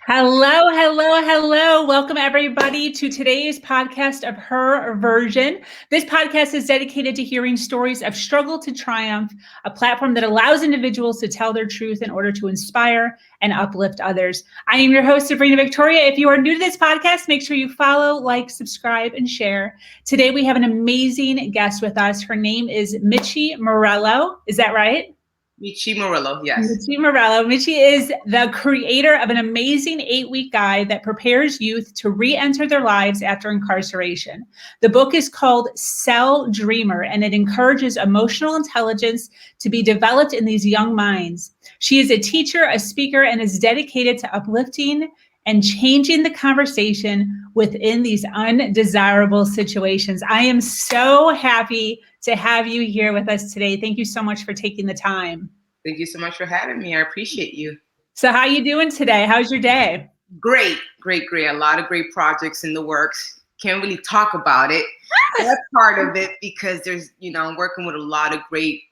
Hello, hello, hello. Welcome, everybody, to today's podcast of Her Version. This podcast is dedicated to hearing stories of struggle to triumph, a platform that allows individuals to tell their truth in order to inspire and uplift others. I am your host, Sabrina Victoria. If you are new to this podcast, make sure you follow, like, subscribe, and share. Today, we have an amazing guest with us. Her name is Michi Morello. Is that right? Michi Morello, yes. Michi Morello. Michi is the creator of an amazing 8-week guide that prepares youth to re-enter their lives after incarceration. The book is called Cell Dreamer, and it encourages emotional intelligence to be developed in these young minds. She is a teacher, a speaker, and is dedicated to uplifting and changing the conversation within these undesirable situations. I am so happy to have you here with us today. Thank you so much for taking the time. Thank you so much for having me. I appreciate you. So how you doing today? How's your day? Great. A lot of great projects in the works. Can't really talk about it. That's part of it because there's, I'm working with a lot of great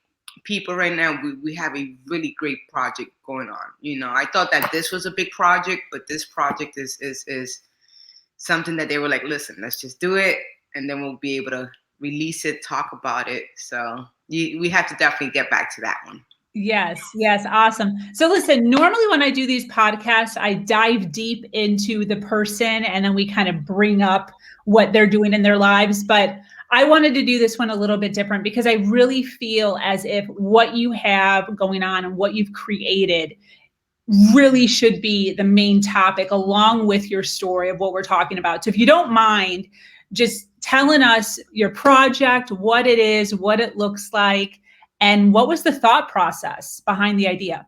people right now. We have a really great project going on. I thought that this was a big project, but this project is something that they were like, listen, let's just do it. And then we'll be able to release it, talk about it. So we have to definitely get back to that one. Yes, awesome. So listen, normally when I do these podcasts, I dive deep into the person and then we kind of bring up what they're doing in their lives. But I wanted to do this one a little bit different because I really feel as if what you have going on and what you've created really should be the main topic along with your story of what we're talking about. So if you don't mind just telling us your project, what it is, what it looks like, and what was the thought process behind the idea?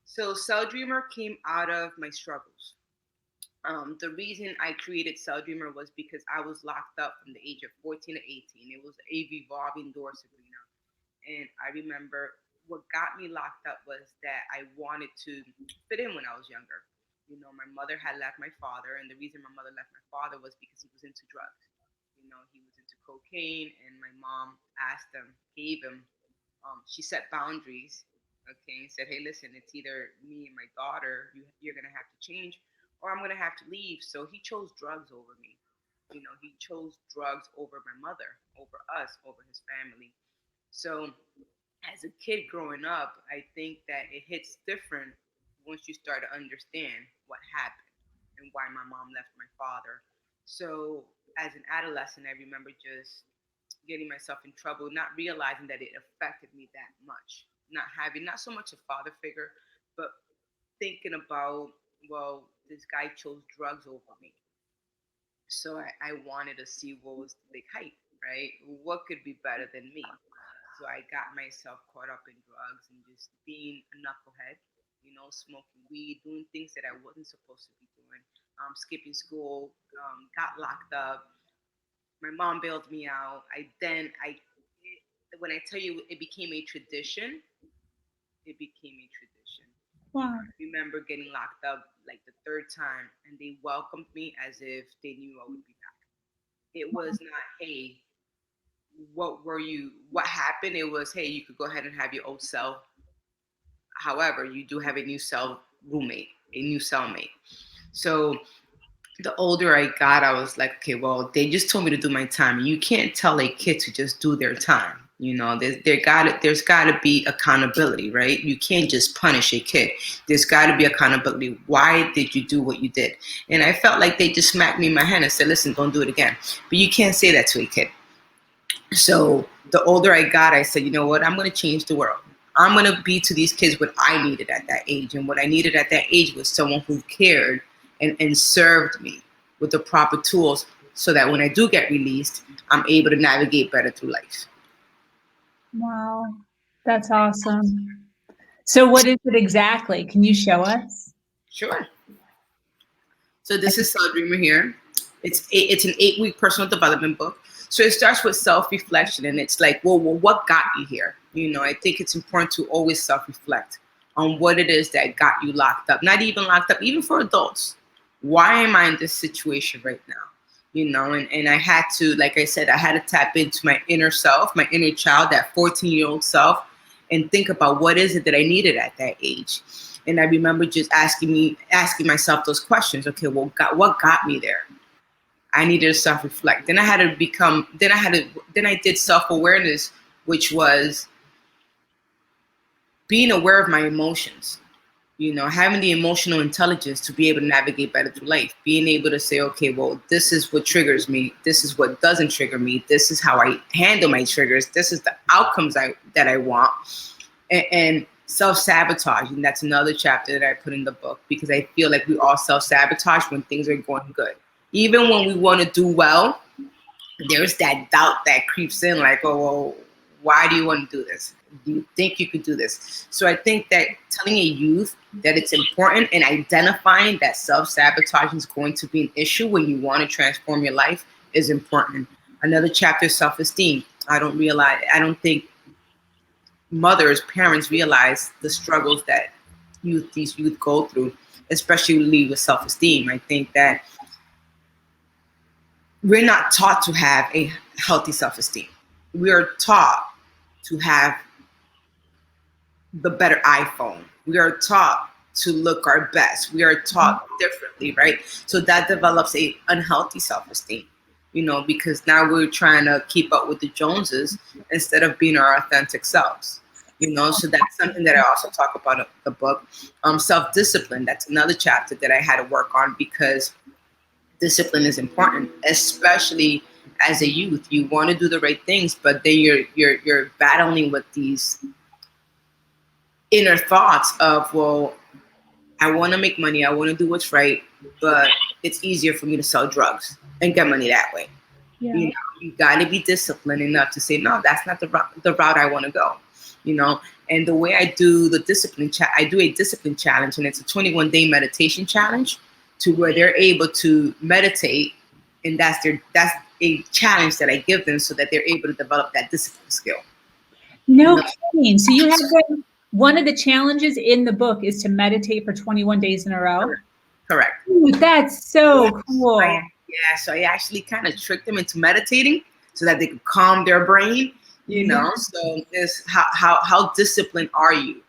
So Cell Dreamer came out of my struggles. The reason I created Cell Dreamer was because I was locked up from the age of 14 to 18. It was a revolving door, Sabrina. And I remember what got me locked up was that I wanted to fit in when I was younger. My mother had left my father, and the reason my mother left my father was because he was into drugs. He was into cocaine, and my mom gave him. She set boundaries, okay, and said, hey, listen, it's either me and my daughter, you're going to have to change, or I'm going to have to leave. So he chose drugs over me. He chose drugs over my mother, over us, over his family. So as a kid growing up, I think that it hits different once you start to understand what happened and why my mom left my father. So as an adolescent, I remember just getting myself in trouble, not realizing that it affected me that much. Not so much a father figure, but thinking about, well, this guy chose drugs over me. So I wanted to see what was the big hype, right? What could be better than me? So I got myself caught up in drugs and just being a knucklehead, smoking weed, doing things that I wasn't supposed to be doing, skipping school, got locked up. My mom bailed me out. When I tell you it became a tradition, Wow. I remember getting locked up like the third time, and they welcomed me as if they knew I would be back. It was not, hey, what happened? It was, hey, you could go ahead and have your old cell. However, you do have a new cell roommate, a new cellmate. So the older I got, I was like, okay, well, they just told me to do my time. You can't tell a kid to just do their time. There's got to be accountability, right? You can't just punish a kid. There's got to be accountability. Why did you do what you did? And I felt like they just smacked me in my hand and said, listen, don't do it again. But you can't say that to a kid. So the older I got, I said, you know what? I'm going to change the world. I'm going to be to these kids what I needed at that age. And what I needed at that age was someone who cared and served me with the proper tools so that when I do get released, I'm able to navigate better through life. Wow, that's awesome. So what is it exactly? Can you show us? Sure. So this is Cell Dreamer here. It's an 8-week personal development book. So it starts with self-reflection, and it's like, well, what got you here? I think it's important to always self-reflect on what it is that got you locked up. Not even locked up, even for adults. Why am I in this situation right now? And I had to, like I said, I had to tap into my inner self, my inner child, that 14-year-old self, and think about what is it that I needed at that age. And I remember just asking myself those questions. Okay, well, what got me there? I needed to self-reflect. Then I did self-awareness, which was being aware of my emotions, having the emotional intelligence to be able to navigate better through life, being able to say, okay, well, this is what triggers me. This is what doesn't trigger me. This is how I handle my triggers. This is the outcomes that I want. And self-sabotage. And that's another chapter that I put in the book, because I feel like we all self-sabotage when things are going good. Even when we want to do well, there's that doubt that creeps in, like, oh, well, why do you want to do this? Do you think you could do this? So I think that telling a youth that it's important and identifying that self-sabotage is going to be an issue when you want to transform your life is important. Another chapter is self-esteem. I don't think parents realize the struggles that these youth go through, especially with self-esteem. I think that we're not taught to have a healthy self-esteem. We are taught to have the better iPhone. We are taught to look our best. We are taught differently, right? So that develops a unhealthy self-esteem, because now we're trying to keep up with the Joneses instead of being our authentic selves. So that's something that I also talk about in the book. Self-discipline, that's another chapter that I had to work on, because discipline is important, especially as a youth. You want to do the right things, but then you're battling with these inner thoughts of, well, I want to make money, I want to do what's right, but it's easier for me to sell drugs and get money that way. Yeah. You got to be disciplined enough to say, no, that's not the route I want to go. And the way I do the discipline, I do a discipline challenge, and it's a 21-day meditation challenge, to where they're able to meditate, and that's a challenge that I give them so that they're able to develop that discipline skill. No kidding. So you have one of the challenges in the book is to meditate for 21 days in a row? Correct. Ooh, that's so cool. So I actually kind of tricked them into meditating so that they could calm their brain. So it's how disciplined are you?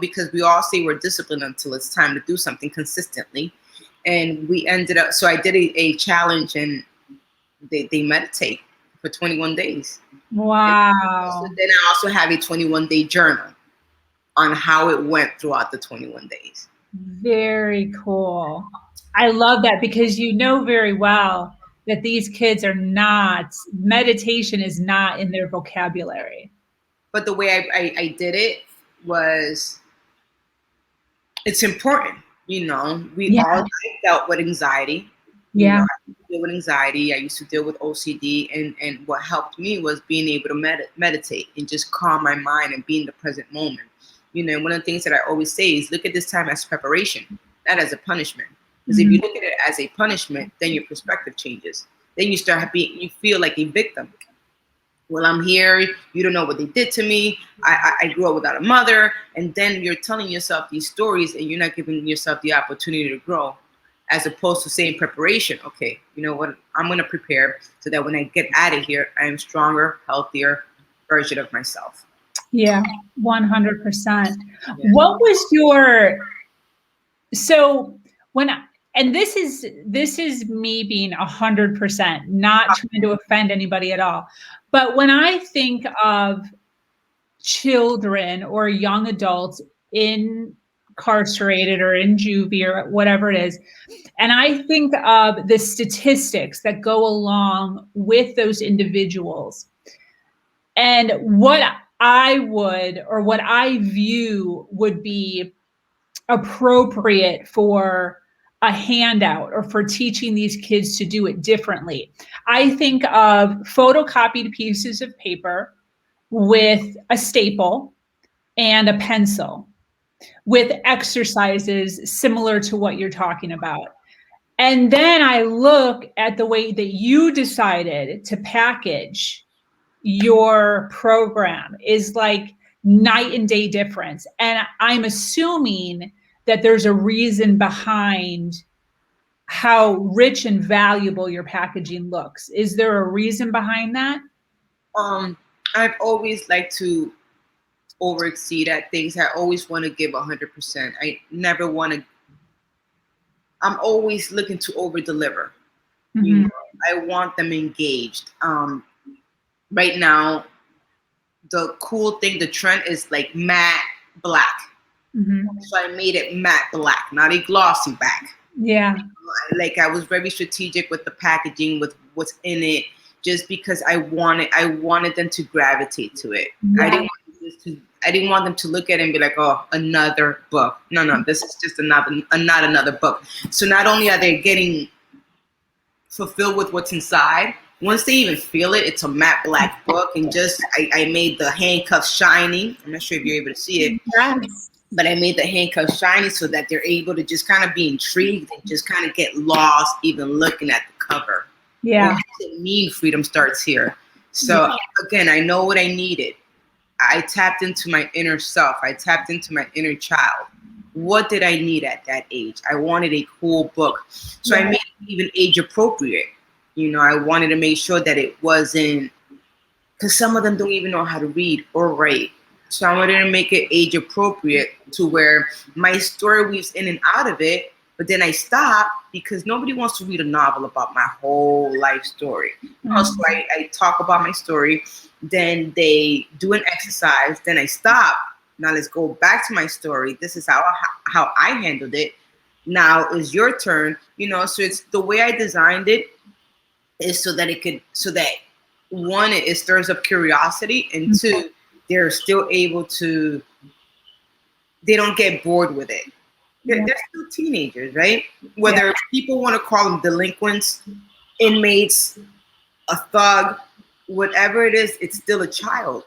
Because we all say we're disciplined until it's time to do something consistently. And we ended up, so I did a challenge, and they meditate for 21 days. Wow. So then I also have a 21-day journal on how it went throughout the 21 days. Very cool. I love that, because very well that these kids meditation is not in their vocabulary. But the way I did it was, it's important. We all dealt with anxiety. I used to deal with anxiety. I used to deal with OCD. And what helped me was being able to meditate and just calm my mind and be in the present moment. And one of the things that I always say is, look at this time as preparation, not as a punishment. Because if you look at it as a punishment, then your perspective changes. Then you feel like a victim. Well, I'm here. You don't know what they did to me. I grew up without a mother. And then you're telling yourself these stories, and you're not giving yourself the opportunity to grow, as opposed to saying preparation. Okay, you know what? I'm going to prepare so that when I get out of here, I am stronger, healthier version of myself. Yeah, 100%. Yeah. What was and this is me being 100%, not trying to offend anybody at all. But when I think of children or young adults incarcerated or in juvie or whatever it is, and I think of the statistics that go along with those individuals, and what I view would be appropriate for a handout or for teaching these kids to do it differently. I think of photocopied pieces of paper with a staple and a pencil, with exercises similar to what you're talking about. And then I look at the way that you decided to package your program is like night and day difference. And I'm assuming that there's a reason behind how rich and valuable your packaging looks. Is there a reason behind that? I've always liked to over exceed at things. I always want to give 100%. I never want to. I'm always looking to over deliver. You know, I want them engaged. Right now, the cool thing, the trend is like matte black. So I made it matte black, not a glossy black. Yeah. Like I was very strategic with the packaging, with what's in it, just because I wanted them to gravitate to it. Yeah. I didn't want them to look at it and be like, oh, another book. No, this is just not another book. So not only are they getting fulfilled with what's inside, once they even feel it, it's a matte black book. And just I made the handcuffs shiny. I'm not sure if you're able to see it. Yes. But I made the handcuffs shiny so that they're able to just kind of be intrigued and just kind of get lost even looking at the cover. Yeah. What does it mean freedom starts here? So again, I know what I needed. I tapped into my inner self. I tapped into my inner child. What did I need at that age? I wanted a cool book. So I made it even age appropriate. You know, I wanted to make sure that it wasn't, because some of them don't even know how to read or write. So I wanted to make it age appropriate to where my story weaves in and out of it, but then I stop because nobody wants to read a novel about my whole life story. So I talk about my story, then they do an exercise, then I stop. Now let's go back to my story. This is how I handled it. Now is your turn. You know, so it's the way I designed it is so that one, it stirs up curiosity, and two, they're still able to, they don't get bored with it. They're still teenagers, right? Whether people want to call them delinquents, inmates, a thug, whatever it is, it's still a child.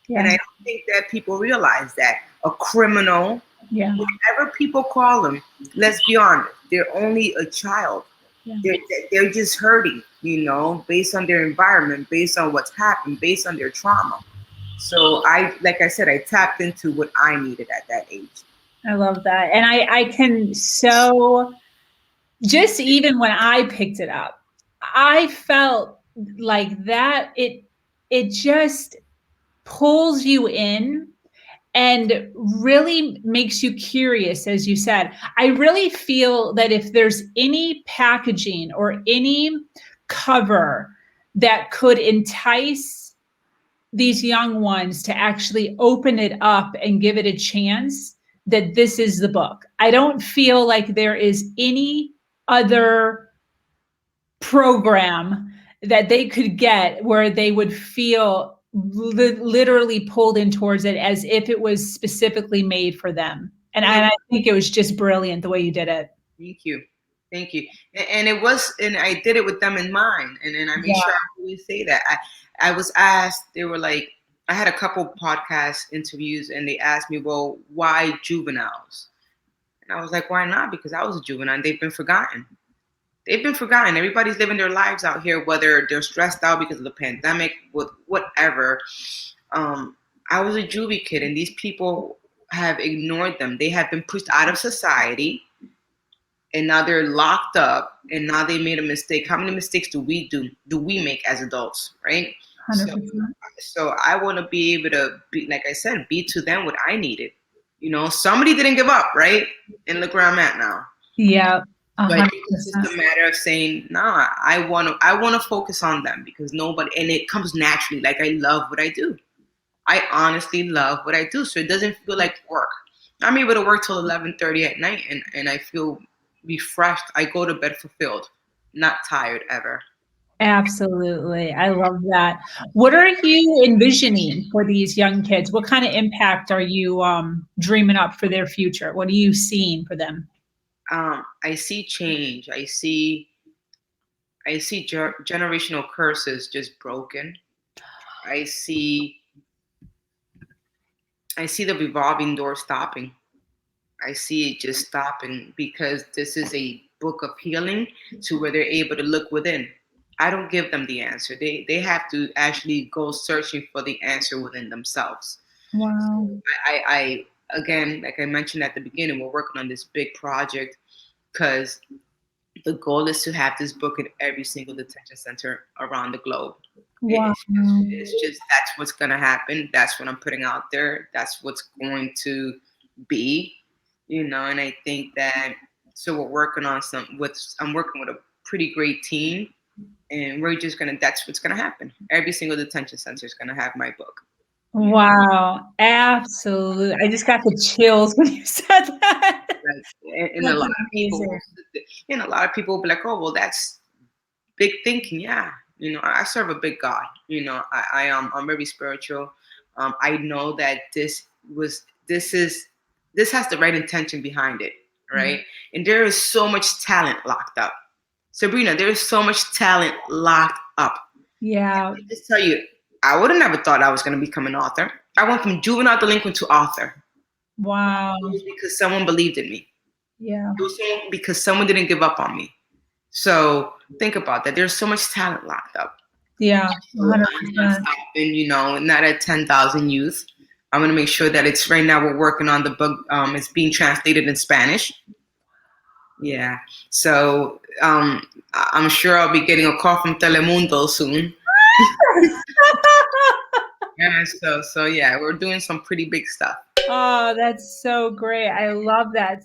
And I don't think that people realize that. A criminal, whatever people call them, let's be honest, they're only a child. They're just hurting, you know, based on their environment, based on what's happened, based on their trauma. So like I said, I tapped into what I needed at that age. I love that. And I can just even when I picked it up, I felt like that it just pulls you in and really makes you curious, as you said. I really feel that if there's any packaging or any cover that could entice these young ones to actually open it up and give it a chance, that this is the book. I don't feel like there is any other program that they could get where they would feel literally pulled in towards it as if it was specifically made for them. And I think it was just brilliant the way you did it. Thank you. And it was, and I did it with them in mind. And I made sure I always say that. I was asked, they were like, I had a couple podcast interviews and they asked me, well, why juveniles? And I was like, why not? Because I was a juvenile and they've been forgotten. Everybody's living their lives out here, whether they're stressed out because of the pandemic, with whatever. I was a juvie kid, and these people have ignored them. They have been pushed out of society, and now they're locked up, and now they made a mistake. How many mistakes do we make as adults, right? 100%. So I want to be able to be, like I said, be to them what I needed. You know, somebody didn't give up, right? And look where I'm at now. Yeah. But it's just a matter of saying, nah, I want to focus on them, because nobody, and it comes naturally. Like, I love what I do. I honestly love what I do. So it doesn't feel like work. I'm able to work till 11:30 at night, and I feel refreshed. I go to bed fulfilled, not tired ever. Absolutely. I love that. What are you envisioning for these young kids? What kind of impact are you dreaming up for their future? What are you seeing for them? I see change. I see generational curses just broken. I see the revolving door stopping. I see it just stopping, because this is a book of healing, to where they're able to look within. I don't give them the answer. They have to actually go searching for the answer within themselves. Wow. I again, like I mentioned at the beginning, we're working on this big project because The goal is to have this book in every single detention center around the globe. Wow. It's just that's what's gonna happen. That's what I'm putting out there. That's what's going to be, And I think that so we're working on I'm working with a pretty great team, and we're just gonna. That's what's gonna happen. Every single detention center is gonna have my book. Wow, absolutely. I just got the chills when you said that. And a lot of people, will be like, "Oh, well, that's big thinking." Yeah, I serve a big God. I'm very spiritual. I know that this has the right intention behind it, right? And there is so much talent locked up. Sabrina, there is so much talent locked up. Yeah. I just tell you, I would have never thought I was going to become an author. I went from juvenile delinquent to author. Wow. It was because someone believed in me. Yeah. It was because someone didn't give up on me. So think about that. There's so much talent locked up. Yeah. 100%. I'm not stopping, not at 10,000 youth. I'm going to make sure that it's right now we're working on the book. It's being translated in Spanish. Yeah. So I'm sure I'll be getting a call from Telemundo soon. Yeah. So yeah, we're doing some pretty big stuff. Oh, that's so great. I love that.